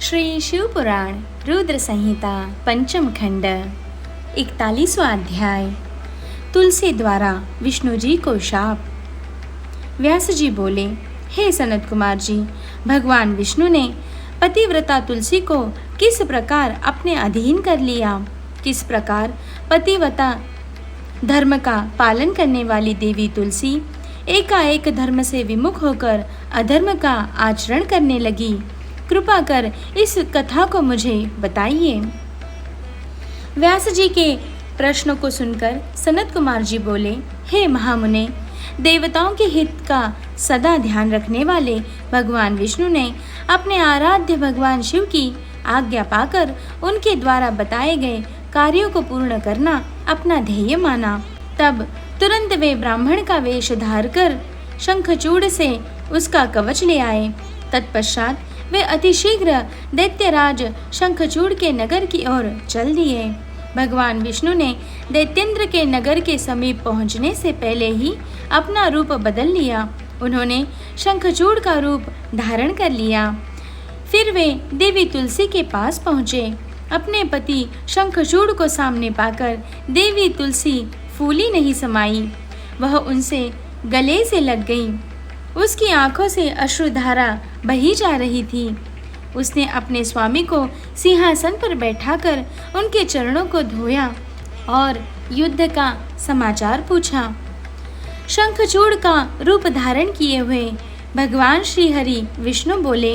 श्री शिव पुराण रुद्र संहिता पंचम खंड 41वां अध्याय। तुलसी द्वारा विष्णु जी को शाप। व्यास जी बोले, हे सनत कुमार जी, भगवान विष्णु ने पतिव्रता तुलसी को किस प्रकार अपने अधीन कर लिया, किस प्रकार पतिव्रता धर्म का पालन करने वाली देवी तुलसी एकाएक धर्म से विमुख होकर अधर्म का आचरण करने लगी, कृपा कर इस कथा को मुझे बताइए। व्यास जी के प्रश्नों को सुनकर सनत कुमार जी बोले, हे महामुने, देवताओं के हित का सदा ध्येय रखने वाले भगवान विष्णु ने अपने आराध्य भगवान शिव की आज्ञा पाकर उनके द्वारा बताए गए कार्यों को पूर्ण करना अपना ध्येय माना। तब तुरंत वे ब्राह्मण का वेश धार कर शंखचूड़ से उसका कवच ले आए। तत्पश्चात वे अतिशीघ्र दैत्यराज शंखचूड़ के नगर की ओर चल दिए। भगवान विष्णु ने दैत्येंद्र के नगर के समीप पहुंचने से पहले ही अपना रूप बदल लिया। उन्होंने शंखचूड़ का रूप धारण कर लिया। फिर वे देवी तुलसी के पास पहुँचे। अपने पति शंखचूड़ को सामने पाकर देवी तुलसी फूली नहीं समाई, वह उनसे गले से लग गई। उसकी आंखों से अश्रुधारा बही जा रही थी। उसने अपने स्वामी को सिंहासन पर बैठाकर उनके चरणों को धोया और युद्ध का समाचार पूछा। शंखचूड़ का रूप धारण किए हुए भगवान श्री हरि विष्णु बोले,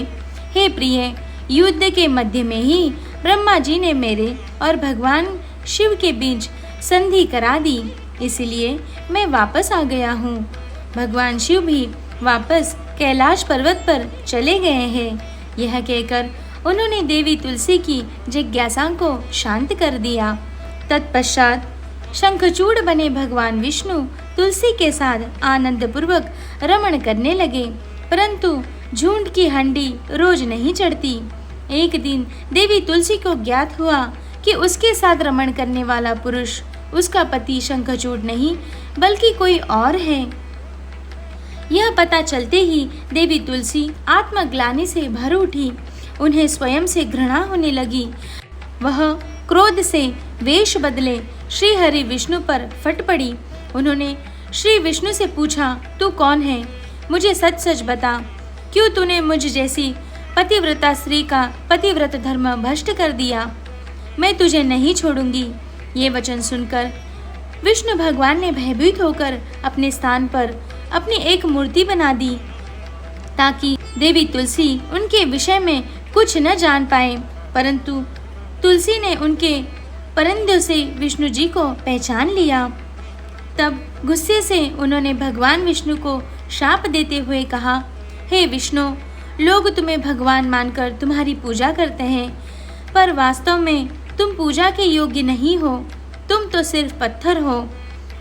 हे प्रिय, युद्ध के मध्य में ही ब्रह्मा जी ने मेरे और भगवान शिव के बीच संधि करा दी, इसलिए मैं वापस आ गया हूँ। भगवान शिव भी वापस कैलाश पर्वत पर चले गए हैं। यह कहकर उन्होंने देवी तुलसी की जिज्ञासा को शांत कर दिया। तत्पश्चात शंखचूड़ बने भगवान विष्णु तुलसी के साथ आनंद पूर्वक रमण करने लगे, परंतु झूठ की हंडी रोज नहीं चढ़ती। एक दिन देवी तुलसी को ज्ञात हुआ कि उसके साथ रमण करने वाला पुरुष उसका पति शंखचूड़ नहीं बल्कि कोई और है। यह पता चलते ही देवी तुलसी आत्मग्लानि से भर उठी। उन्हें स्वयं से घृणा होने लगी। वह क्रोध से वेश बदले श्री हरि विष्णु पर फट पड़ी। उन्होंने श्री विष्णु से पूछा, तू कौन है? मुझे सच सच बता, क्यों तूने मुझ जैसी पतिव्रता स्त्री का पतिव्रत धर्म भ्रष्ट कर दिया? मैं तुझे नहीं छोड़ूंगी। ये वचन सुनकर विष्णु भगवान ने भयभीत होकर अपने स्थान पर अपनी एक मूर्ति बना दी, ताकि देवी तुलसी उनके विषय में कुछ न जान पाए। परंतु तुलसी ने उनके परिंदों से विष्णु जी को पहचान लिया। तब गुस्से से उन्होंने भगवान विष्णु को शाप देते हुए कहा, हे विष्णु, लोग तुम्हें भगवान मानकर तुम्हारी पूजा करते हैं, पर वास्तव में तुम पूजा के योग्य नहीं हो। तुम तो सिर्फ पत्थर हो।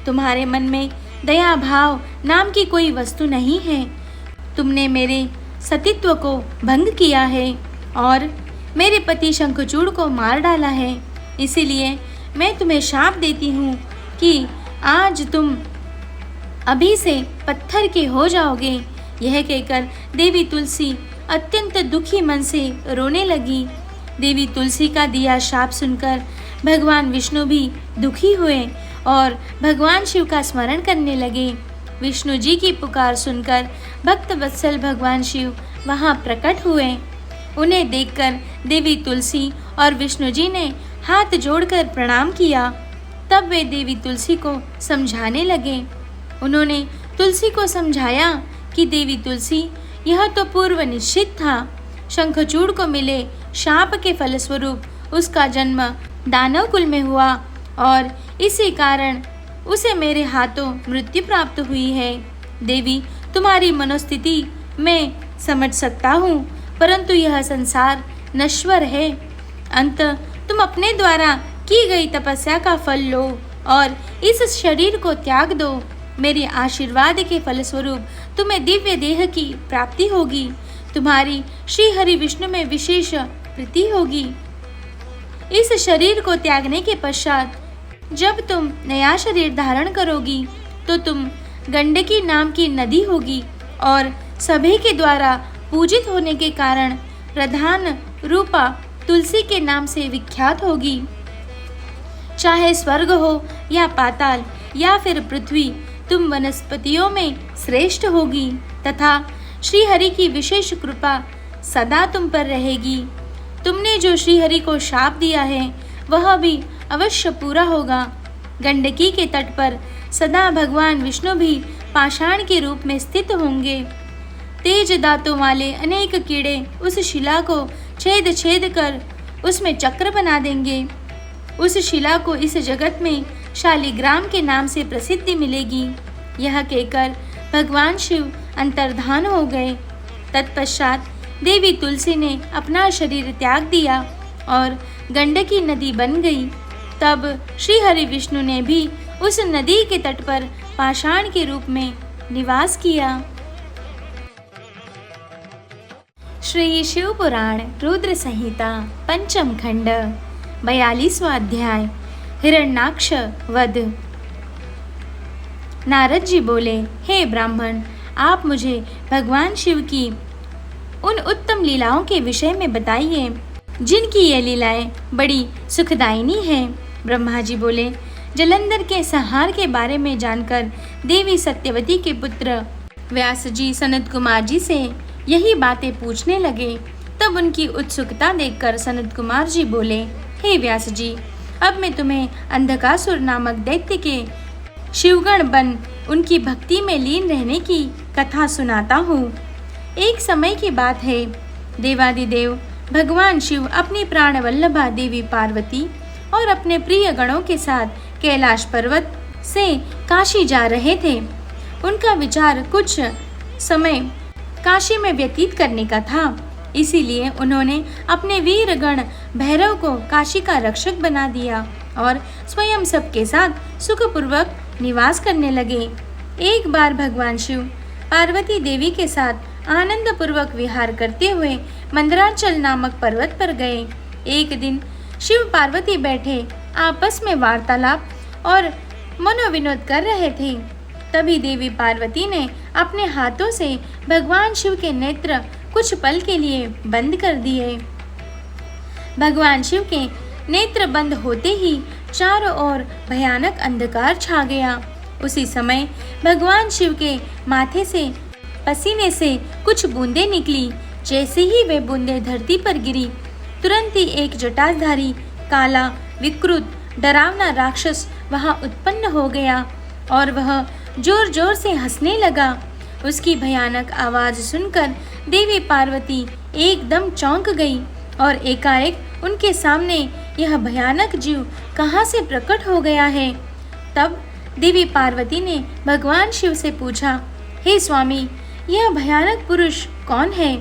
तुम्हारे मन में दया भाव नाम की कोई वस्तु नहीं है। तुमने मेरे सतीत्व को भंग किया है और मेरे पति शंखचूड़ को मार डाला है। इसीलिए मैं तुम्हें शाप देती हूँ कि आज तुम अभी से पत्थर के हो जाओगे। यह कहकर देवी तुलसी अत्यंत दुखी मन से रोने लगी। देवी तुलसी का दिया शाप सुनकर भगवान विष्णु भी दुखी हुए और भगवान शिव का स्मरण करने लगे। विष्णु जी की पुकार सुनकर भक्त वत्सल भगवान शिव वहां प्रकट हुए। उन्हें देखकर देवी तुलसी और विष्णु जी ने हाथ जोड़कर प्रणाम किया। तब वे देवी तुलसी को समझाने लगे। उन्होंने तुलसी को समझाया कि देवी तुलसी, यह तो पूर्व निश्चित था। शंखचूड़ को मिले शाप के फलस्वरूप उसका जन्म दानव कुल में हुआ और इसी कारण उसे मेरे हाथों मृत्यु प्राप्त हुई है। देवी, तुम्हारी मनोस्थिति मैं समझ सकता हूँ, परंतु यह संसार नश्वर है। अंत तुम अपने द्वारा की गई तपस्या का फल लो और इस शरीर को त्याग दो। मेरे आशीर्वाद के फलस्वरूप तुम्हें दिव्य देह की प्राप्ति होगी। तुम्हारी श्री हरि विष्णु में विशेष प्रीति होगी। इस शरीर को त्यागने के पश्चात जब तुम नया शरीर धारण करोगी तो तुम गंडकी नाम की नदी होगी और सभी के द्वारा पूजित होने के कारण प्रधान रूपा तुलसी के नाम से विख्यात होगी। चाहे स्वर्ग हो या पाताल या फिर पृथ्वी, तुम वनस्पतियों में श्रेष्ठ होगी तथा श्री हरि की विशेष कृपा सदा तुम पर रहेगी। तुमने जो श्री हरि को शाप दिया है वह भी अवश्य पूरा होगा। गंडकी के तट पर सदा भगवान विष्णु भी पाषाण के रूप में स्थित होंगे। तेज दांतों वाले अनेक कीड़े उस शिला को छेद छेद कर उसमें चक्र बना देंगे। उस शिला को इस जगत में शालिग्राम के नाम से प्रसिद्धि मिलेगी। यह कहकर भगवान शिव अंतर्धान हो गए। तत्पश्चात देवी तुलसी ने अपना शरीर त्याग दिया और गंडकी नदी बन गई। तब श्री हरि विष्णु ने भी उस नदी के तट पर पाषाण के रूप में निवास किया। श्री शिव पुराण रुद्र संहिता पंचम खंड 42वां अध्याय हिरण्याक्ष वध। नारद जी बोले, हे ब्राह्मण, आप मुझे भगवान शिव की उन उत्तम लीलाओं के विषय में बताइए जिनकी ये लीलाएं बड़ी सुखदायिनी हैं। ब्रह्मा जी बोले, जलंधर के संहार के बारे में जानकर देवी सत्यवती के पुत्र व्यास जी सनत कुमार जी से यही बातें पूछने लगे। तब उनकी उत्सुकता देखकर सनत कुमार जी बोले, हे व्यास जी, अब मैं तुम्हें अंधकासुर नामक दैत्य के शिवगण बन उनकी भक्ति में लीन रहने की कथा सुनाता हूँ। एक समय की बात है, देवादिदेव भगवान शिव अपनी प्राण वल्लभा देवी पार्वती और अपने प्रिय गणों के साथ कैलाश पर्वत से काशी जा रहे थे। उनका विचार कुछ समय काशी में व्यतीत करने का था, इसीलिए उन्होंने अपने वीर गण भैरव को काशी का रक्षक बना दिया और स्वयं सबके साथ सुखपूर्वक निवास करने लगे। एक बार भगवान शिव पार्वती देवी के साथ आनंद पूर्वक विहार करते हुए मंदराचल नामक पर्वत पर गए। एक दिन शिव पार्वती बैठे आपस में वार्तालाप और मनोविनोद कर रहे थे। तभी देवी पार्वती ने अपने हाथों से भगवान शिव के नेत्र कुछ पल के लिए बंद कर दिए। भगवान शिव के नेत्र बंद होते ही चारों ओर भयानक अंधकार छा गया। उसी समय भगवान शिव के माथे से पसीने से कुछ बूंदें निकली। जैसे ही वे बूंदें धरती पर गिरी, तुरंत ही एक जटाधारी काला विकृत डरावना राक्षस वहां उत्पन्न हो गया और वह जोर जोर से हंसने लगा। उसकी भयानक आवाज सुनकर देवी पार्वती एकदम चौंक गई और एकाएक उनके सामने यह भयानक जीव कहाँ से प्रकट हो गया है। तब देवी पार्वती ने भगवान शिव से पूछा, हे स्वामी, यह भयानक पुरुष कौन है?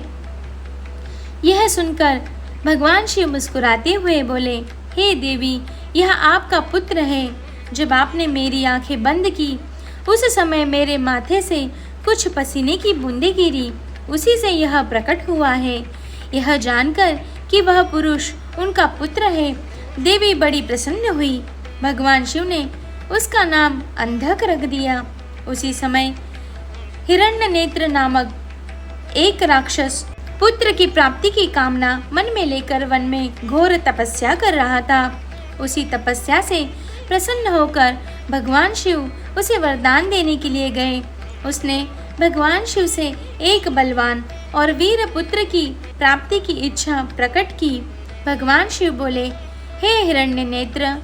यह सुनकर भगवान शिव मुस्कुराते हुए बोले, हे देवी, यह आपका पुत्र है। जब आपने मेरी आंखें बंद की उस समय मेरे माथे से कुछ पसीने की बूंदें गिरी, उसी से यह प्रकट हुआ है। यह जानकर कि वह पुरुष उनका पुत्र है, देवी बड़ी प्रसन्न हुई। भगवान शिव ने उसका नाम अंधक रख दिया। उसी समय हिरण्यनेत्र नामक एक राक्षस पुत्र की प्राप्ति की कामना मन में लेकर वन में घोर तपस्या कर रहा था। उसी तपस्या से प्रसन्न होकर भगवान शिव उसे वरदान देने के लिए गए। उसने भगवान शिव से एक बलवान और वीर पुत्र की प्राप्ति की इच्छा प्रकट की। भगवान शिव बोले, हे हिरण्यनेत्र,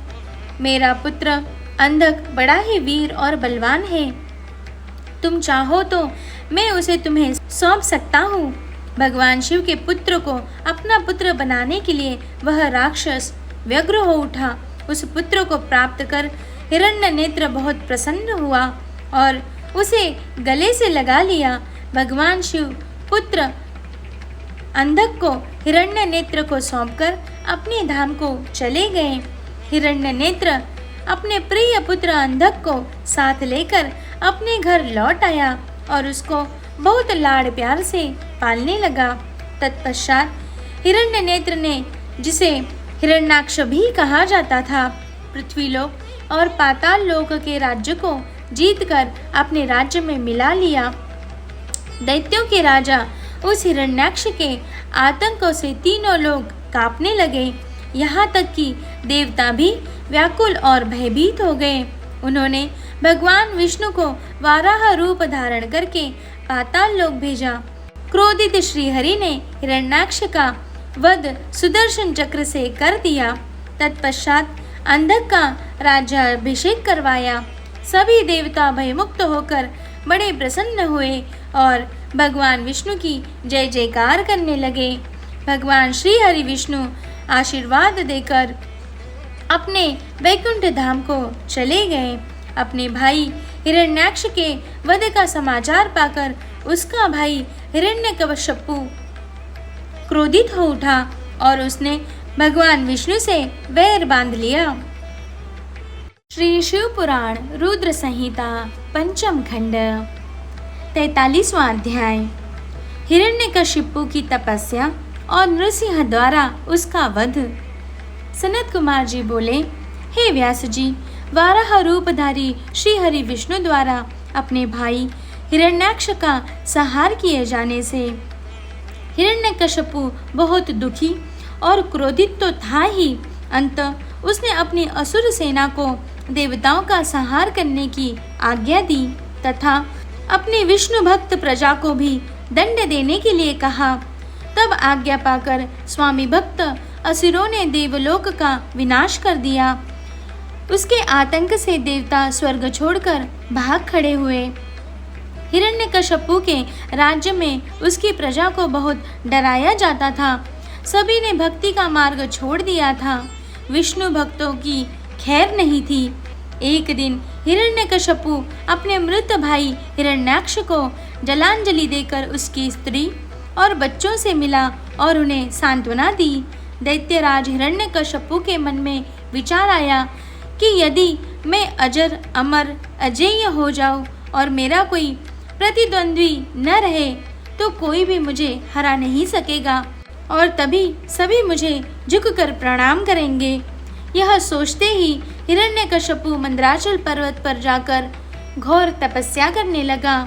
मेरा पुत्र अंधक बड़ा ही वीर और बलवान है। तुम चाहो तो मैं उसे तुम्हें सौंप सकता हूँ। भगवान शिव के पुत्र को अपना पुत्र बनाने के लिए वह राक्षस व्यग्र हो उठा। उस पुत्र को प्राप्त कर हिरण्यनेत्र बहुत प्रसन्न हुआ और उसे गले से लगा लिया। भगवान शिव पुत्र अंधक को हिरण्यनेत्र को सौंपकर अपने धाम को चले गए। हिरण्यनेत्र अपने प्रिय पुत्र अंधक को साथ लेकर अपने घर लौट आया और उसको बहुत लाड़ प्यार से पालने लगा। तत्पश्चात हिरण्यनेत्र ने, जिसे हिरण्याक्ष भी कहा जाता था, पृथ्वीलोक और पाताल लोक के राज्य को जीतकर अपने राज्य में मिला लिया। दैत्यों के राजा उस हिरण्याक्ष के आतंकों से तीनों लोग कांपने लगे। यहाँ तक कि देवता भी व्याकुल और भयभीत हो गए। उन्होंने भगवान विष्णु को वाराह रूप धारण करके पाताल लोक भेजा। क्रोधित श्रीहरि ने हिरण्याक्ष का वध सुदर्शन चक्र से कर दिया। तत्पश्चात अंधक का राज्याभिषेक करवाया। सभी देवता भयमुक्त होकर बड़े प्रसन्न हुए और भगवान विष्णु की जय जयकार करने लगे। भगवान श्री हरि विष्णु आशीर्वाद देकर अपने वैकुंठ धाम को चले गए। अपने भाई हिरण्याक्ष के वध का समाचार पाकर उसका भाई हिरण्यकश्यपु क्रोधित हो उठा और उसने भगवान विष्णु से वैर बांध लिया। श्री शिव पुराण रुद्र संहिता पंचम खंड 43वां अध्याय। हिरण्यकशिपु की तपस्या और नृसिंह द्वारा उसका वध। सनत कुमार जी बोले, हे व्यास जी, वाराह रूपधारी श्री हरि विष्णु द्वारा अपने भाई हिरण्याक्ष का संहार किए जाने से हिरण्यकशिपु बहुत दुखी और क्रोधित तो था ही, अंत उसने अपनी असुर सेना को देवताओं का संहार करने की आज्ञा दी तथा अपनी विष्णु भक्त प्रजा को भी दंड देने के लिए कहा। तब आज्ञा पाकर स्वामी भक्त असुरों ने देवलोक का विनाश कर दिया। उसके आतंक से देवता स्वर्ग छोड़कर भाग खड़े हुए। हिरण्यकशिपु के राज्य में उसकी प्रजा को बहुत डराया जाता था। सभी ने भक्ति का मार्ग छोड़ दिया था। विष्णु भक्तों की खैर नहीं थी। एक दिन हिरण्यकशिपु अपने मृत भाई हिरण्याक्ष को जलांजलि देकर उसकी स्त्री और बच्चों से मिला और उन्हें सांत्वना दी। दैत्यराज हिरण्यकशिपु के मन में विचार आया कि यदि मैं अजर अमर अजेय हो जाऊं और मेरा कोई प्रतिद्वंद्वी न रहे तो कोई भी मुझे हरा नहीं सकेगा और तभी सभी मुझे झुककर प्रणाम करेंगे। यह सोचते ही हिरण्यकशिपु मंदराचल पर्वत पर जाकर घोर तपस्या करने लगा।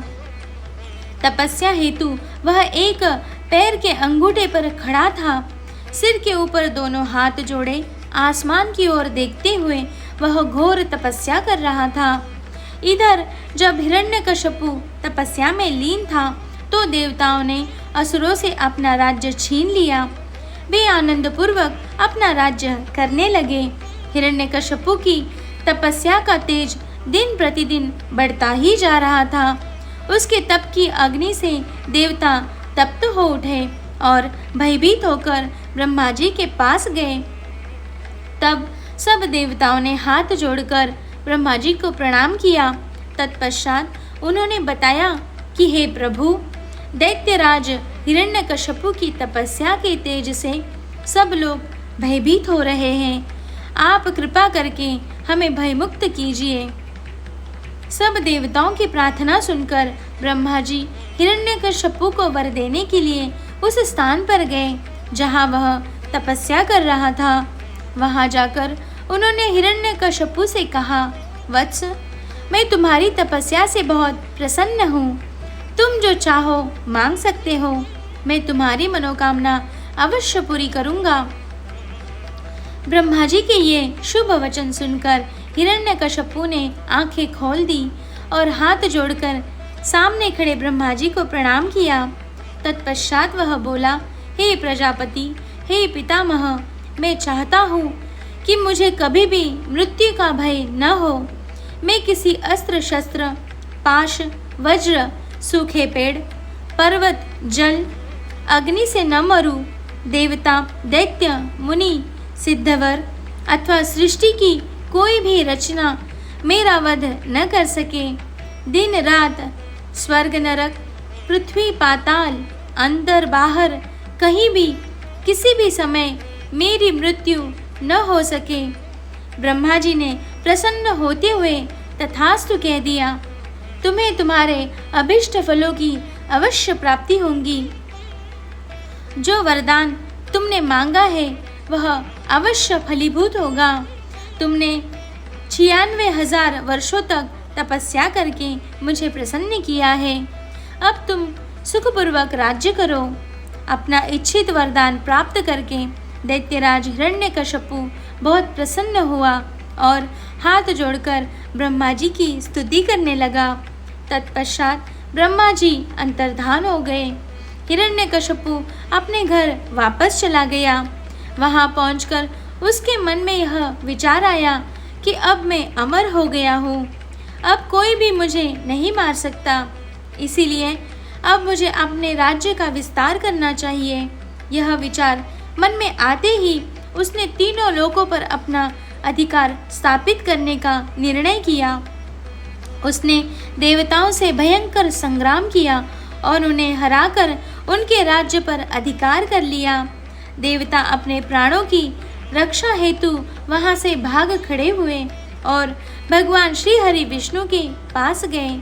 तपस्या हेतु वह एक पैर के अंगूठे पर खड़ा था। सिर के ऊपर दोनों हाथ जोड़े आसमान की ओर देखते हुए वह घोर तपस्या कर रहा था। इधर जब हिरण्यकशिपु तपस्या में लीन था तो देवताओं ने असुरों से अपना राज्य छीन लिया। वे आनंद पूर्वक अपना राज्य करने लगे। हिरण्यकशिपु की तपस्या का तेज दिन प्रतिदिन बढ़ता ही जा रहा था। उसके तप की अग्नि से देवता तप्त हो उठे और भयभीत होकर ब्रह्मा जी के पास गए। तब सब देवताओं ने हाथ जोड़कर ब्रह्मा जी को प्रणाम किया। तत्पश्चात उन्होंने बताया कि हे प्रभु, दैत्यराज हिरण्यकशिपु की तपस्या के तेज से सब लोग भयभीत हो रहे हैं। आप कृपा करके हमें भयमुक्त कीजिए। सब देवताओं की प्रार्थना सुनकर ब्रह्मा जी हिरण्यकशिपु को वर देने के लिए उस स्थान पर गए जहाँ वह तपस्या कर रहा था। वहाँ जाकर उन्होंने हिरण्यकशिपु से कहा, वत्स, मैं तुम्हारी तपस्या से बहुत प्रसन्न हूँ। तुम जो चाहो मांग सकते हो। मैं तुम्हारी मनोकामना अवश्य पूरी करूँगा। ब्रह्मा जी के ये शुभ वचन सुनकर हिरण्यकशिपु ने आंखें खोल दी और हाथ जोड़कर सामने खड़े ब्रह्मा जी को प्रणाम किया। तत्पश्चात वह बोला, हे प्रजापति, हे पितामह, मैं चाहता हूँ कि मुझे कभी भी मृत्यु का भय न हो। मैं किसी अस्त्र शस्त्र, पाश, वज्र, सूखे पेड़, पर्वत, जल, अग्नि से न मरूं। देवता, दैत्य, मुनि, सिद्धवर अथवा सृष्टि की कोई भी रचना मेरा वध न कर सके। दिन रात, स्वर्ग नरक, पृथ्वी पाताल, अंदर बाहर, कहीं भी किसी भी समय मेरी मृत्यु न हो सके। ब्रह्मा जी ने प्रसन्न होते हुए तथास्तु कह दिया। तुम्हें तुम्हारे अभिष्ट फलों की अवश्य प्राप्ति होगी। जो वरदान तुमने मांगा है वह अवश्य फलीभूत होगा। तुमने 96,000 वर्षों तक तपस्या करके मुझे प्रसन्न किया है। अब तुम सुखपूर्वक राज्य करो। अपना इच्छित वरदान प्राप्त करके दैत्यराज हिरण्यकशिपु बहुत प्रसन्न हुआ और हाथ जोड़कर ब्रह्मा जी की स्तुति करने लगा। तत्पश्चात ब्रह्मा जी अंतर्धान हो गए। हिरण्यकशिपु अपने घर वापस चला गया। वहां पहुंचकर उसके मन में यह विचार आया कि अब मैं अमर हो गया हूँ, अब कोई भी मुझे नहीं मार सकता, इसीलिए अब मुझे अपने राज्य का विस्तार करना चाहिए। यह विचार मन में आते ही उसने तीनों लोकों पर अपना अधिकार स्थापित करने का निर्णय किया। उसने देवताओं से भयंकर संग्राम किया और उन्हें हराकर उनके राज्य पर अधिकार कर लिया। देवता अपने प्राणों की रक्षा हेतु वहां से भाग खड़े हुए और भगवान श्री हरि विष्णु के पास गए।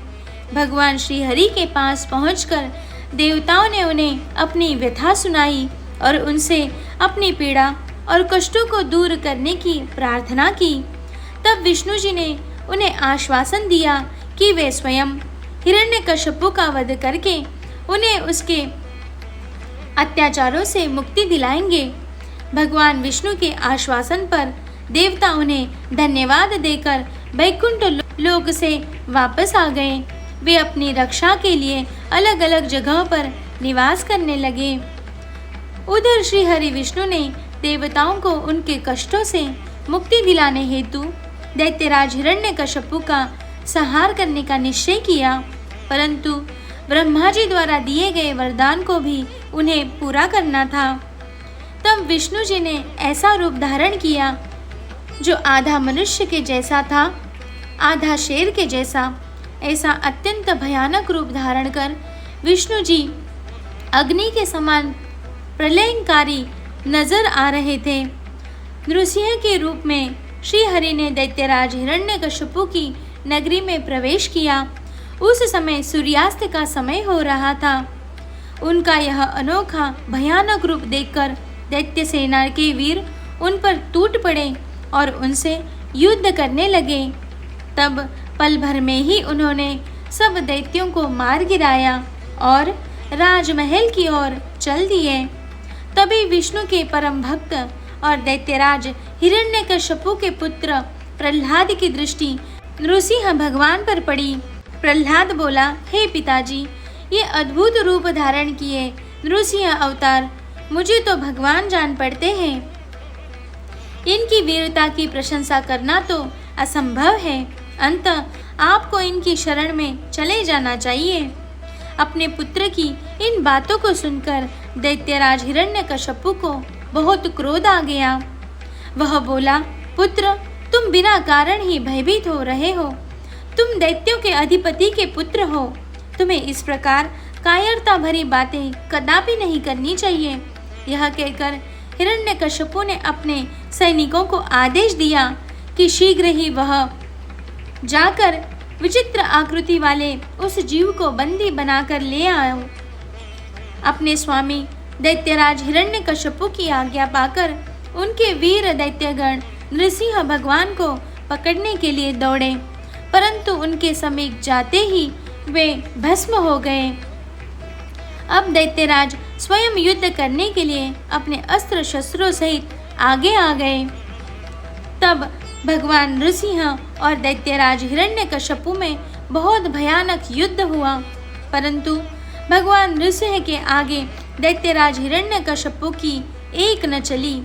भगवान श्री हरि के पास पहुंचकर देवताओं ने उन्हें अपनी व्यथा सुनाई और उनसे अपनी पीड़ा और कष्टों को दूर करने की प्रार्थना की। तब विष्णु जी ने उन्हें आश्वासन दिया कि वे स्वयं हिरण्यकशिपु का वध करके उन्हें उसके अत्याचारों से मुक्ति दिलाएंगे। भगवान विष्णु के आश्वासन पर देवता उन्हें धन्यवाद देकर वैकुंठ लोक से वापस आ गए। वे अपनी रक्षा के लिए अलग अलग जगहों पर निवास करने लगे। उधर श्री हरि विष्णु ने देवताओं को उनके कष्टों से मुक्ति दिलाने हेतु दैत्यराज हिरण्यकशिपु का संहार करने का निश्चय किया, परंतु ब्रह्मा जी द्वारा दिए गए वरदान को भी उन्हें पूरा करना था। तब विष्णु जी ने ऐसा रूप धारण किया जो आधा मनुष्य के जैसा था, आधा शेर के जैसा। ऐसा अत्यंत भयानक रूप धारण कर विष्णु जी अग्नि के समान प्रलयंकारी नजर आ रहे थे। नृसिंह के रूप में श्री हरि ने दैत्यराज हिरण्यकशिपु की नगरी में प्रवेश किया। उस समय सूर्यास्त का समय हो रहा था। उनका यह अनोखा भयानक रूप देखकर दैत्य सेना के वीर उन पर टूट पड़े और उनसे युद्ध करने लगे। तब पल भर में ही उन्होंने सब दैत्यों को मार गिराया और राजमहल की ओर चल दिए। तभी विष्णु के परम भक्त और दैत्यराज हिरण्यकशिपु के पुत्र प्रहलाद की दृष्टि नृसिंह भगवान पर पड़ी। प्रहलाद बोला, हे पिताजी, ये अद्भुत रूप धारण किए नृसिंह अवतार मुझे तो भगवान जान पड़ते हैं। इनकी वीरता की प्रशंसा करना तो असंभव है। अंततः आपको इनकी शरण में चले जाना चाहिए। अपने पुत्र की इन बातों को सुनकर दैत्यराज हिरण्यकशिपु को बहुत क्रोध आ गया। वह बोला, पुत्र, तुम बिना कारण ही भयभीत हो रहे हो। तुम दैत्यों के अधिपति के पुत्र हो। तुम्हें इस प्रकार कायरता भरी बातें कदापि नहीं करनी चाहिए। यह कहकर हिरण्यकशिपु ने अपने सैनिकों को आदेश दिया कि शीघ्र ही वह जाकर विचित्र आकृति वाले उस जीव को बंदी बनाकर ले आओ। अपने स्वामी दैत्यराज हिरण्यकशिपु की आज्ञा पाकर उनके वीर दैत्यगण नृसिंह भगवान को पकड़ने के लिए दौड़े, परंतु उनके समीप जाते ही वे भस्म हो गए। अब दैत्यराज स्वयं युद्ध करने के लिए अपने अस्त्र शस्त्रों सहित आगे आ गए। तब भगवान नृसिंह और दैत्यराज हिरण्यकशिपु में बहुत भयानक युद्ध हुआ, परंतु भगवान नृसिंह के आगे दैत्यराज हिरण्यकशिपु की एक न चली।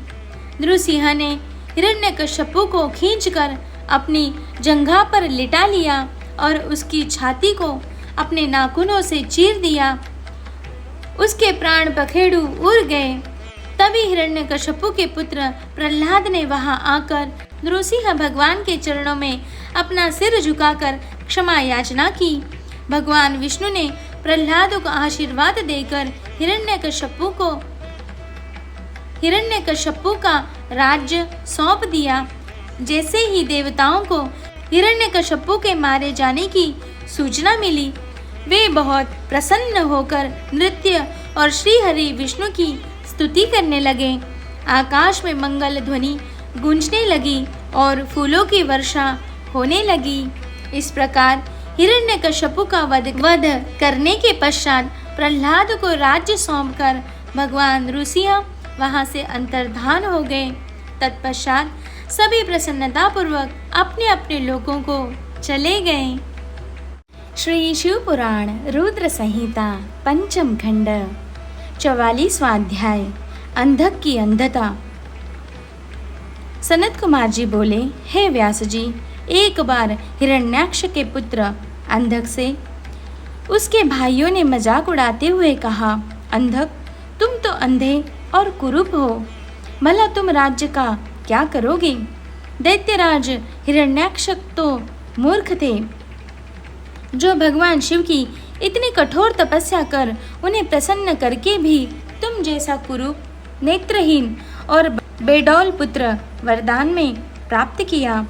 नृसिंह ने हिरण्यकशिपु को खींचकर अपनी जंघा पर लिटा लिया और उसकी छाती को अपने नाखूनों से चीर दिया। उसके प्राण पखेरु उड़ गए। तभी हिरण्यकशिपु के पुत्र प्रहलाद ने वहां आकर नृसिंह भगवान के चरणों में अपना सिर झुकाकर क्षमा याचना की। भगवान विष्णु ने प्रहलाद को आशीर्वाद देकर हिरण्यकशिपु का राज्य सौंप दिया। जैसे ही देवताओं को हिरण्यकशिपु के मारे जाने की सूचना मिली, वे बहुत प्रसन्न होकर नृत्य और श्री हरि विष्णु की स्तुति करने लगे। आकाश में मंगल ध्वनि गूंजने लगी और फूलों की वर्षा होने लगी। इस प्रकार हिरण्यकशिपु का वध करने के पश्चात प्रहलाद को राज्य सौंपकर भगवान ऋषिया वहाँ से अंतर्धान हो गए। तत्पश्चात सभी प्रसन्नतापूर्वक अपने अपने लोकों को चले गए। श्री शिव पुराण रुद्र संहिता पंचम खंड 44वां अध्याय अंधक की अंधता। सनत कुमार जी बोले, हे व्यास जी, एक बार हिरण्याक्ष के पुत्र अंधक से उसके भाइयों ने मजाक उड़ाते हुए कहा, अंधक, तुम तो अंधे और कुरूप हो, भला तुम राज्य का क्या करोगे? दैत्यराज हिरण्याक्ष तो मूर्ख थे, जो भगवान शिव की इतनी कठोर तपस्या कर उन्हें प्रसन्न करके भी तुम जैसा कुरूप, नेत्रहीन और बेडौल पुत्र वरदान में प्राप्त किया।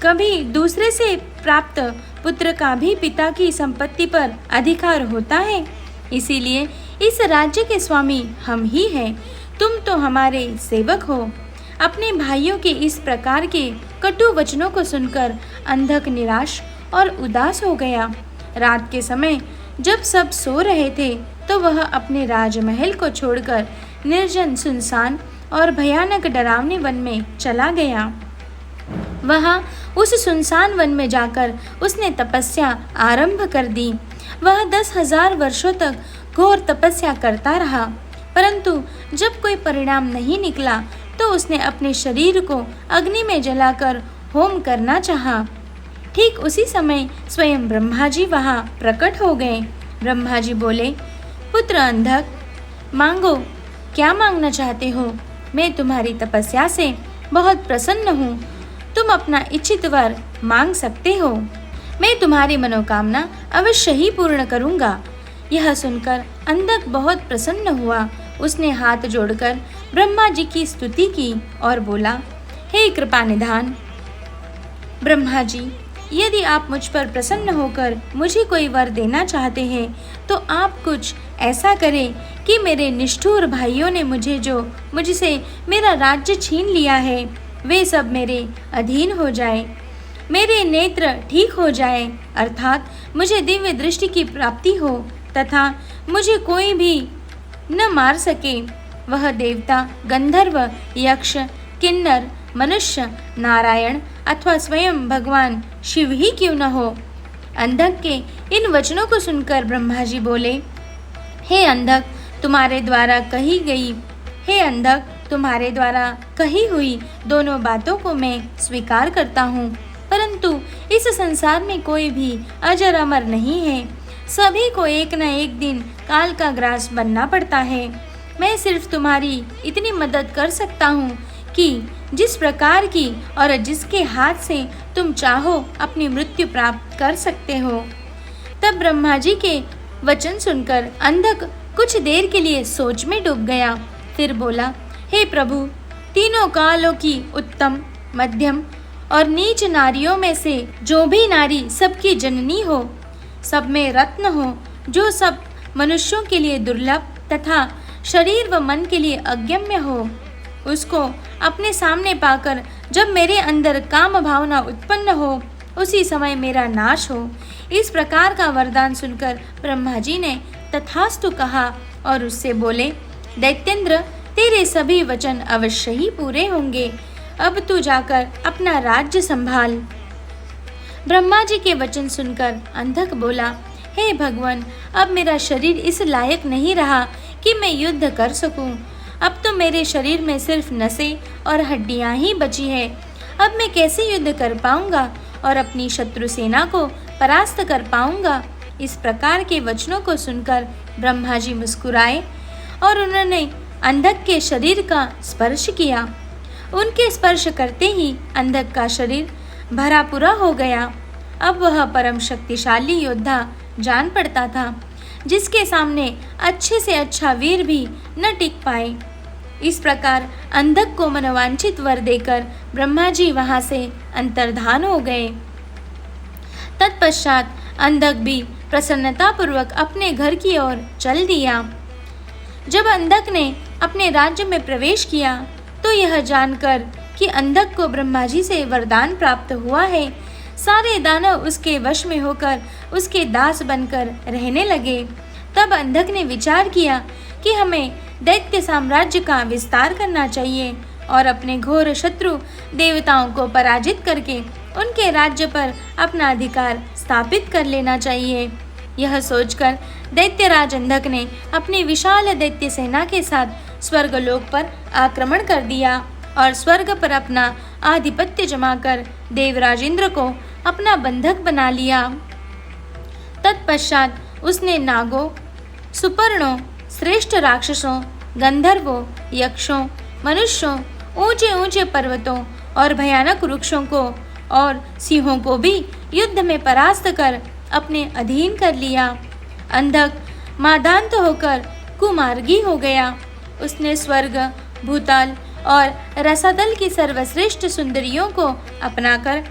कभी दूसरे से प्राप्त पुत्र का भी पिता की संपत्ति पर अधिकार होता है, इसीलिए इस राज्य के स्वामी हम ही हैं। तुम तो हमारे सेवक हो। अपने भाइयों के इस प्रकार के कटु वचनों को सुनकर अंधक निराश और उदास हो गया। रात के समय जब सब सो रहे थे तो वह अपने राजमहल को छोड़कर निर्जन, सुनसान और भयानक डरावने वन में चला गया। वहाँ उस सुनसान वन में जाकर उसने तपस्या आरंभ कर दी। वह 10,000 वर्षों तक घोर तपस्या करता रहा, परंतु जब कोई परिणाम नहीं निकला तो उसने अपने शरीर को अग्नि में जलाकर होम करना चाहा। ठीक उसी समय स्वयं ब्रह्मा जी वहाँ प्रकट हो गए। ब्रह्मा जी बोले, पुत्र अंधक, मांगो, क्या मांगना चाहते हो? मैं तुम्हारी तपस्या से बहुत प्रसन्न हूँ। तुम अपना इच्छित वर मांग सकते हो। मैं तुम्हारी मनोकामना अवश्य ही पूर्ण करूँगा। यह सुनकर अंधक बहुत प्रसन्न हुआ। उसने हाथ जोड़कर ब्रह्मा जी की स्तुति की और बोला, हे कृपा निधान ब्रह्मा जी, यदि आप मुझ पर प्रसन्न होकर मुझे कोई वर देना चाहते हैं तो आप कुछ ऐसा करें कि मेरे निष्ठुर भाइयों ने मुझसे मेरा राज्य छीन लिया है, वे सब मेरे अधीन हो जाए, मेरे नेत्र ठीक हो जाए, अर्थात मुझे दिव्य दृष्टि की प्राप्ति हो तथा मुझे कोई भी न मार सके, वह देवता, गंधर्व, यक्ष, किन्नर, मनुष्य, नारायण अथवा स्वयं भगवान शिव ही क्यों न हो। अंधक के इन वचनों को सुनकर ब्रह्मा जी बोले, हे अंधक, तुम्हारे द्वारा कही हुई दोनों बातों को मैं स्वीकार करता हूँ, परंतु इस संसार में कोई भी अजर अमर नहीं है। सभी को एक न एक दिन काल का ग्रास बनना पड़ता है। मैं सिर्फ तुम्हारी इतनी मदद कर सकता हूँ कि जिस प्रकार की और जिसके हाथ से तुम चाहो अपनी मृत्यु प्राप्त कर सकते हो। तब ब्रह्मा जी के वचन सुनकर अंधक कुछ देर के लिए सोच में डूब गया। फिर बोला, हे प्रभु, तीनों कालों की उत्तम, मध्यम और नीच नारियों में से जो भी नारी सबकी जननी हो, सब में रत्न हो, जो सब मनुष्यों के लिए दुर्लभ तथा शरीर व मन के लिए अगम्य हो, उसको अपने सामने पाकर जब मेरे अंदर काम भावना उत्पन्न हो, उसी समय मेरा नाश हो। इस प्रकार का वरदान सुनकर ब्रह्मा जी ने तथास्तु कहा और उससे बोले, दैत्येंद्र, तेरे सभी वचन अवश्य ही पूरे होंगे। अब तू जाकर अपना राज्य संभाल। ब्रह्मा जी के वचन सुनकर अंधक बोला, हे भगवान, अब मेरा शरीर इस लायक नहीं रहा कि मैं युद्ध कर सकूं। अब तो मेरे शरीर में सिर्फ नसें और हड्डियां ही बची है। अब मैं कैसे युद्ध कर पाऊंगा और अपनी शत्रु सेना को परास्त कर पाऊंगा। इस प्रकार के वचनों को सुनकर ब्रह्मा जी मुस्कुराए और उन्होंने अंधक के शरीर का स्पर्श किया। उनके स्पर्श करते ही अंधक का शरीर भरा पूरा हो गया। अब वह परम शक्तिशाली योद्धा जान पड़ता था, जिसके सामने अच्छे से अच्छा वीर भी न टिक पाए। इस प्रकार अंधक को मनोवांछित वर देकर ब्रह्मा जी वहाँ से अंतर्धान हो गए। तत्पश्चात अंधक भी प्रसन्नतापूर्वक अपने घर की ओर चल दिया। जब अंधक ने अपने राज्य में प्रवेश किया तो यह जानकर कि अंधक को ब्रह्मा जी से वरदान प्राप्त हुआ है, सारे दानव उसके वश में होकर उसके दास बनकर रहने लगे। तब अंधक ने विचार किया कि हमें दैत्य साम्राज्य का विस्तार करना चाहिए और अपने घोर शत्रु देवताओं को पराजित करके उनके राज्य पर अपना अधिकार स्थापित कर लेना चाहिए। यह सोचकर दैत्यराज अंधक ने अपनी विशाल दैत्य सेना के साथ स्वर्गलोक पर आक्रमण कर दिया और स्वर्ग पर अपना आधिपत्य जमाकर देवराज इंद्र को अपना बंधक बना लिया। तत्पश्चात उसने नागों, सुपर्णों, श्रेष्ठ राक्षसों, गंधर्वों, यक्षों, मनुष्यों, ऊंचे ऊंचे पर्वतों और भयानक वृक्षों को और सिंहों को भी युद्ध में परास्त कर अपने अधीन कर लिया। अंधक मादांत होकर कुमार्गी हो गया। उसने स्वर्ग, भूतल और रसातल की सर्वश्रेष्ठ सुंदरियों को अपनाकर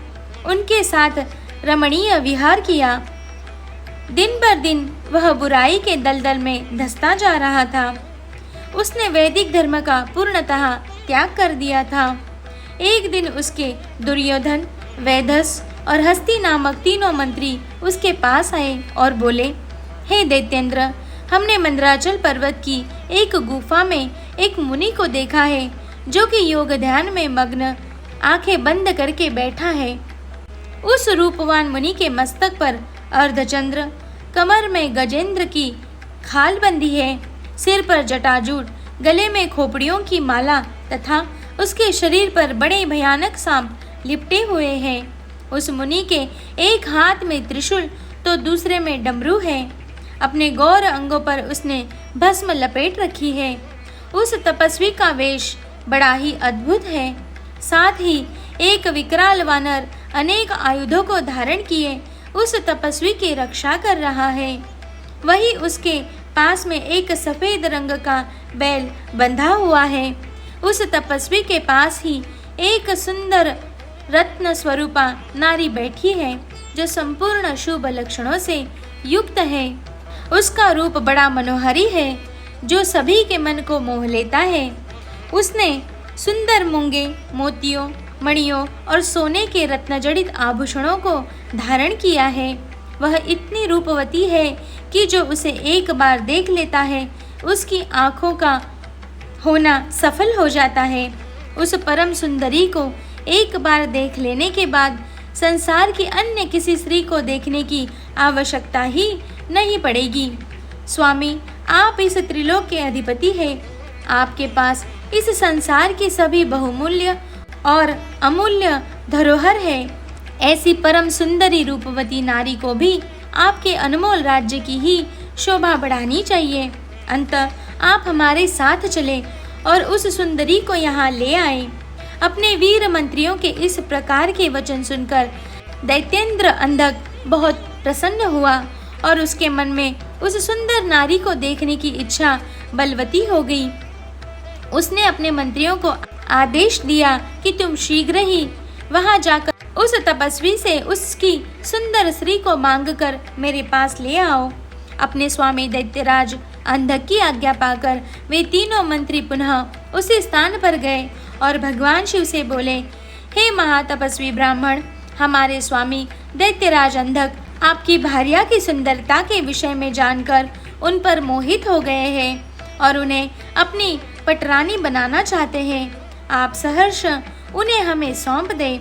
उनके साथ रमणीय विहार किया। दिन पर दिन वह बुराई के दलदल में धंसता जा रहा था। उसने वैदिक धर्म का पूर्णतः त्याग कर दिया था। एक दिन उसके दुर्योधन, वैदस और हस्ती नामक तीनों मंत्री उसके पास आए और बोले, हे दैत्येंद्र, हमने मंदराचल पर्वत की एक गुफा में एक मुनि को देखा है जो कि योग ध्यान में मग्न आंखें बंद करके बैठा है। उस रूपवान मुनि के मस्तक पर अर्धचंद्र, कमर में गजेंद्र की खाल बंधी है, सिर पर जटाजूट, गले में खोपड़ियों की माला तथा उसके शरीर पर बड़े भयानक सांप लिपटे हुए हैं। उस मुनि के एक हाथ में त्रिशूल तो दूसरे में डमरू है। अपने गौर अंगों पर उसने भस्म लपेट रखी है। उस तपस्वी का वेश बड़ा ही अद्भुत है। साथ ही एक विकराल वानर अनेक आयुधों को धारण किए उस तपस्वी की रक्षा कर रहा है। वही उसके पास में एक सफेद रंग का बैल बंधा हुआ है। उस तपस्वी के पास ही एक सुंदर रत्न स्वरूपा नारी बैठी है जो संपूर्ण शुभ लक्षणों से युक्त है। उसका रूप बड़ा मनोहरी है जो सभी के मन को मोह लेता है। उसने सुंदर मूंगे, मोतियों, मणियों और सोने के रत्नजड़ित आभूषणों को धारण किया है। वह इतनी रूपवती है कि जो उसे एक बार देख लेता है उसकी आँखों का होना सफल हो जाता है। उस परम सुंदरी को एक बार देख लेने के बाद संसार की अन्य किसी स्त्री को देखने की आवश्यकता ही नहीं पड़ेगी। स्वामी, आप इस त्रिलोक के अधिपति हैं। आपके पास इस संसार की सभी बहुमूल्य और अमूल्य धरोहर है। ऐसी परम सुंदरी रूपवती नारी को भी आपके अनमोल राज्य की ही शोभा बढ़ानी चाहिए। अंततः आप हमारे साथ चले और उस सुंदरी को यहाँ ले आए। अपने वीर मंत्रियों के इस प्रकार के वचन सुनकर दैत्येंद्र अंधक बहुत प्रसन्न हुआ और उसके मन में उस सुंदर नारी को देखने की इच्छा बलवती हो गई। उसने अपने मंत्रियों को आदेश दिया कि तुम शीघ्र ही वहां जाकर उस तपस्वी से उसकी सुंदर स्त्री को मांगकर मेरे पास ले आओ। अपने स्वामी दैत्यराज अंधक की आज्ञा पाकर वे तीनों मंत्री पुनः उसी स्थान पर गए और भगवान शिव से बोले, हे महातपस्वी ब्राह्मण, हमारे स्वामी दैत्यराज अंधक आपकी भार्या की सुंदरता के विषय में जानकर उन पर मोहित हो गए हैं और उन्हें अपनी पटरानी बनाना चाहते हैं। आप सहर्ष उन्हें हमें सौंप दें।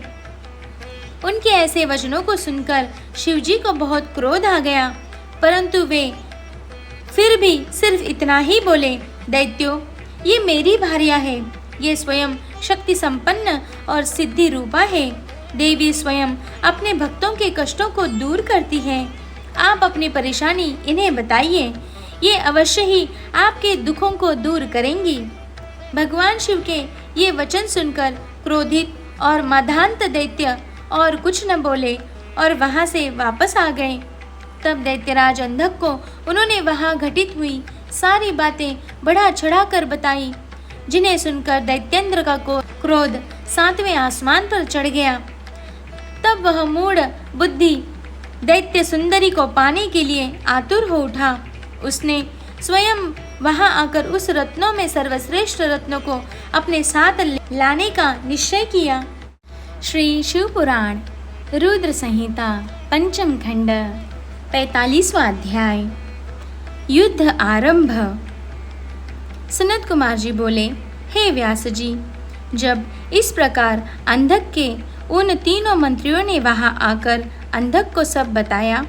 उनके ऐसे वचनों को सुनकर शिवजी को बहुत क्रोध आ गया, परंतु वे फिर भी सिर्फ इतना ही बोले, दैत्यो, ये मेरी भार्या है। ये स्वयं शक्ति संपन्न और सिद्धि रूपा है। देवी स्वयं अपने भक्तों के कष्टों को दूर करती है। आप अपनी परेशानी इन्हें बताइए, ये अवश्य ही आपके दुखों को दूर करेंगी। भगवान शिव के ये वचन सुनकर क्रोधित और मदांत दैत्य और कुछ न बोले और वहाँ से वापस आ गए। तब दैत्यराज अंधक को उन्होंने वहाँ घटित हुई सारी बातें बढ़ा चढ़ा कर बताई, जिन्हें सुनकर दैत्येंद्र का क्रोध 7वें आसमान पर चढ़ गया। तब वह मूढ़ बुद्धि दैत्य सुंदरी को पाने के लिए आतुर हो उठा। उसने स्वयं वहां आकर उस रत्नों में सर्वश्रेष्ठ रत्नों को अपने साथ लाने का निश्चय किया। श्री शिव पुराण रुद्र संहिता पंचम खंड 45वां अध्याय। युद्ध आरंभ। सनत कुमार जी बोले, हे व्यास जी, जब इस प्रकार अंधक के उन तीनों मंत्रियों ने वहां आकर अंधक को सब बताया,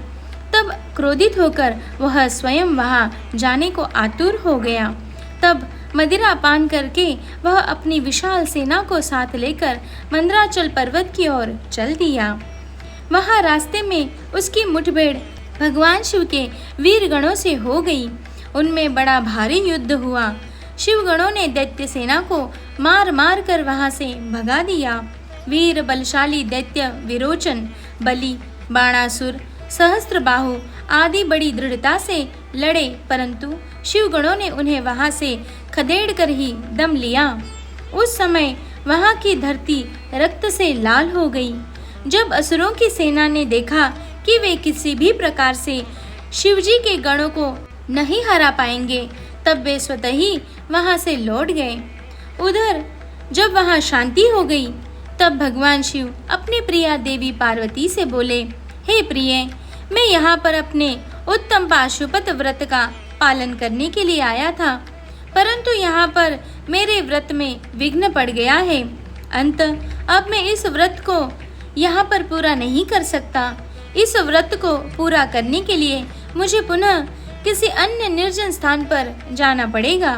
तब क्रोधित होकर वह स्वयं वहां जाने को आतुर हो गया। तब मदिरा पान करके वह अपनी विशाल सेना को साथ लेकर मंदराचल पर्वत की ओर चल दिया। वहां रास्ते में उसकी मुठभेड़ भगवान शिव के वीर गणों से हो गई। उनमें बड़ा भारी युद्ध हुआ। शिवगणों ने दैत्य सेना को मार मार कर वहां से भगा दिया। वीर बलशाली दैत्य विरोचन, बलि, बाणासुर, सहस्त्रबाहु आदि बड़ी दृढ़ता से लड़े, परंतु शिवगणों ने उन्हें वहां से खदेड़ कर ही दम लिया। उस समय वहां की धरती रक्त से लाल हो गई। जब असुरों की सेना ने देखा कि वे किसी भी प्रकार से शिवजी के गणों को नहीं हरा पाएंगे, तब वे स्वतः ही वहां से लौट गए। उधर जब वहां शांति हो गई, तब भगवान शिव अपने प्रिया देवी पार्वती से बोले, हे प्रिय, मैं यहाँ पर अपने उत्तम पाशुपत व्रत का पालन करने के लिए आया था, परंतु यहाँ पर मेरे व्रत में विघ्न पड़ गया है। अब मैं इस व्रत को यहाँ पर पूरा नहीं कर सकता। इस व्रत को पूरा करने के लिए मुझे पुनः किसी अन्य निर्जन स्थान पर जाना पड़ेगा।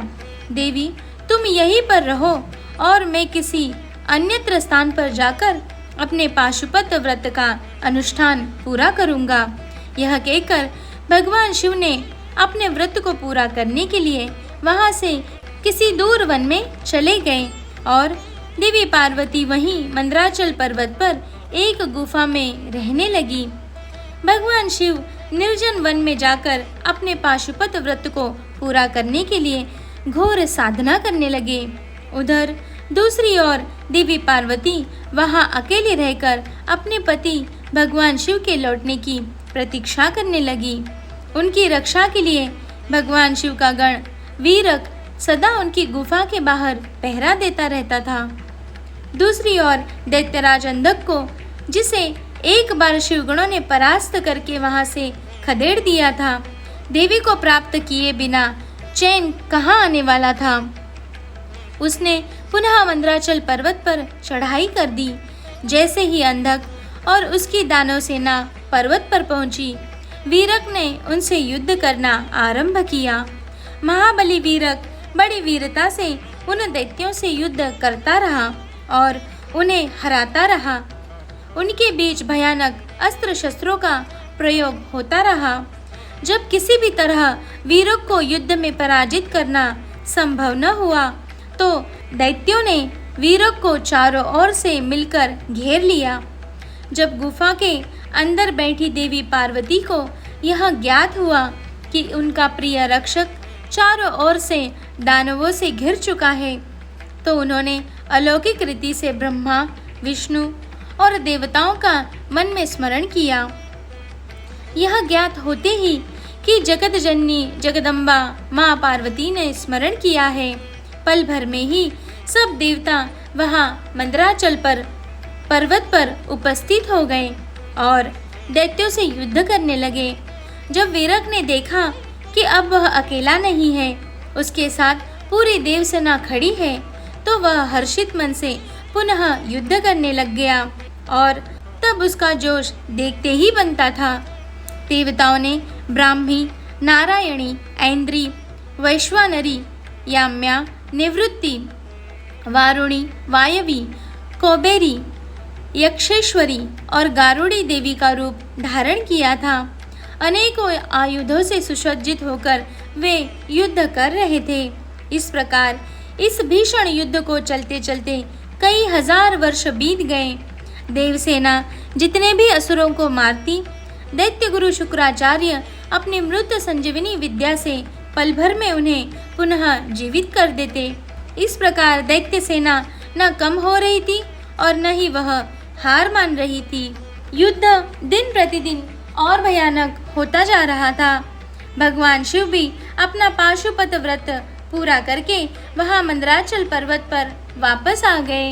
देवी, तुम यहीं पर रहो और मैं किसी अन्यत्र स्थान पर जाकर अपने पाशुपत व्रत का अनुष्ठान पूरा करूंगा। यह कहकर भगवान शिव ने अपने व्रत को पूरा करने के लिए वहां से किसी दूर वन में चले गए और देवी पार्वती वहीं मंदराचल पर्वत पर एक गुफा में रहने लगी। भगवान शिव निर्जन वन में जाकर अपने पाशुपत व्रत को पूरा करने के लिए घोर साधना करने लगे। उधर दूसरी ओर देवी पार्वती वहां अकेले रहकर अपने पति भगवान शिव के लौटने की प्रतीक्षा करने लगी। उनकी रक्षा के लिए भगवान शिव का गण वीरक सदा उनकी गुफा के बाहर पहरा देता रहता था। दूसरी ओर दैत्यराज अंधक को, जिसे एक बार शिवगणों ने परास्त करके वहां से खदेड़ दिया था, देवी को प्राप्त किए बिना चैन कहाँ आने वाला था। उसने पुनः मंदराचल पर्वत पर चढ़ाई कर दी। जैसे ही अंधक और उसकी दानव सेना पर्वत पर पहुंची, वीरक ने उनसे युद्ध करना आरंभ किया। महाबली वीरक बड़ी वीरता से उन दैत्यों से युद्ध करता रहा और उन्हें हराता रहा। उनके बीच भयानक अस्त्र शस्त्रों का प्रयोग होता रहा। जब किसी भी तरह वीरक को युद्ध में पराजित करना संभव न हुआ, तो दैत्यों ने वीरक को चारों ओर से मिलकर घेर लिया। जब गुफा के अंदर बैठी देवी पार्वती को यह ज्ञात हुआ कि उनका प्रिय रक्षक चारों ओर से दानवों से घिर चुका है, तो उन्होंने अलौकिक रीति से ब्रह्मा, विष्णु और देवताओं का मन में स्मरण किया। यह ज्ञात होते ही कि जगत जननी जगदम्बा माँ पार्वती ने स्मरण किया है, पल भर में ही सब देवता वहां मंदराचल पर पर्वत पर उपस्थित हो गए और दैत्यों से युद्ध करने लगे। जब वीरक ने देखा कि अब वह अकेला नहीं है, उसके साथ पूरी देवसेना खड़ी है, तो वह हर्षित मन से पुनः युद्ध करने लग गया और तब उसका जोश देखते ही बनता था। देवताओं ने ब्राह्मी, नारायणी, ऐन्द्री, वैश्वानरी, याम्या, निवृत्ति, वारुणी, वायवी, कौबेरी, यक्षेश्वरी और गारुड़ी देवी का रूप धारण किया था। अनेकों आयुधों से सुसज्जित होकर वे युद्ध कर रहे थे। इस प्रकार इस भीषण युद्ध को चलते चलते कई हजार वर्ष बीत गए। देवसेना जितने भी असुरों को मारती, दैत्य गुरु शुक्राचार्य अपनी मृत संजीवनी विद्या से पल भर में उन्हें पुनः जीवित कर देते। इस प्रकार दैत्य सेना न कम हो रही थी और न ही वह हार मान रही थी। युद्ध दिन प्रतिदिन और भयानक होता जा रहा था। भगवान शिव भी अपना पाशुपत व्रत पूरा करके वहां मंदराचल पर्वत पर वापस आ गए।